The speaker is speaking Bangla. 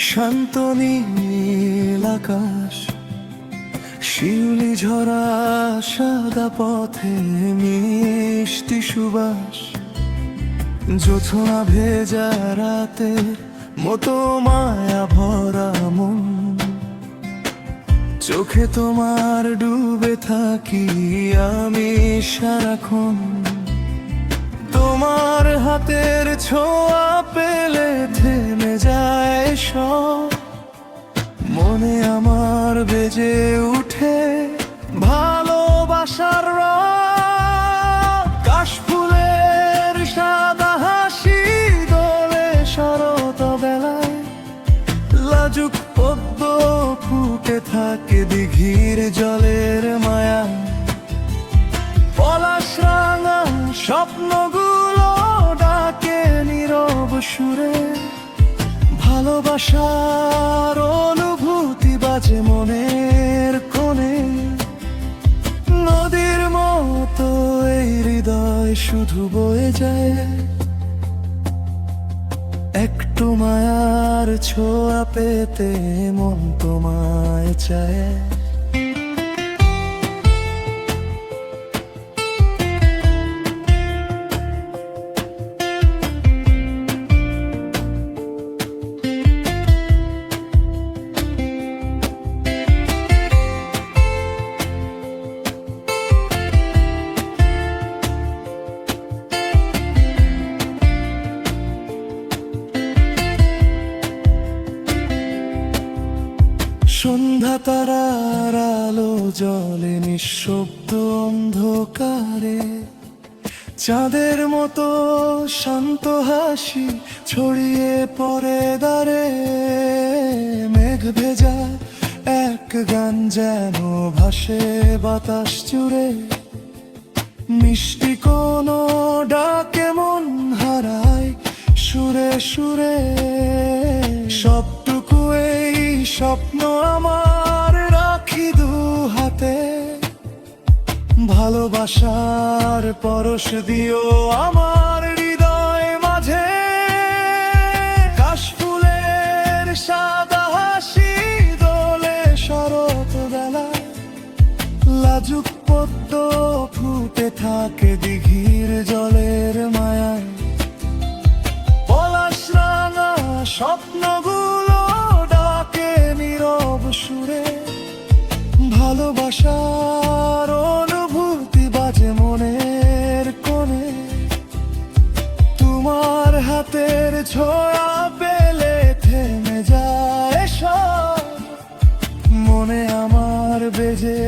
শান্ত নীল আকাশ, শিউলি ঝরা সাদা পথে মিষ্টি সুবাস, জোছনা ভেজা রাতের মতো মায়া ভরা মন, চোখে তোমার ডুবে থাকি আমি সারাক্ষণ। তোমার হাতের ছোঁয়া পেলে থেমে যায় সব, মনে আমার বেজে উঠে ভালোবাসার রব। কাশফুলের সাদা হাসি দোলে শরৎ বেলায়, লাজুক পদ্ম ফুটে থাকে দিঘির জলের মায়া। পলাশ রাঙা স্বপ্নগুলো ডাকে নীরব সুরে, ভালোবাসার অনুভূতি বাজে মনের কোণে। নদীর মতো এই হৃদয় শুধু বয়ে যায়, একটু মায়ার ছোঁয়া পেতে মন তোমায় চায়। সন্ধ্যা তারার আলো জলে নিঃশব্দ অন্ধকারে, চাঁদের মতো শান্ত হাসি ছড়িয়ে পড়ে দ্বারে। মেঘ ভেজা এক গান যেন ভাসে বাতাস জুড়ে, মিষ্টি কোনো ডাকে মন হারায় সুরে সুরে। সবটুকু এই স্বপ্ন আমার রাখি দু হাতে, ভালোবাসার পরশ দিও আমার হৃদয় মাঝে। কাশফুলের সাদা হাসি দোলে শরৎ বেলায়, লাজুক পদ্ম ফুটে থাকে দিঘির জলের মায়ায়। পলাশ রাঙা স্বপ্নগুলো ডাকে নীরব সুরে, ভালোবাসার অনুভূতি বাজে মনের কোণে। তোমার হাতের ছোঁয়া পেলে থেমে যায় সব, মনে আমার বেজে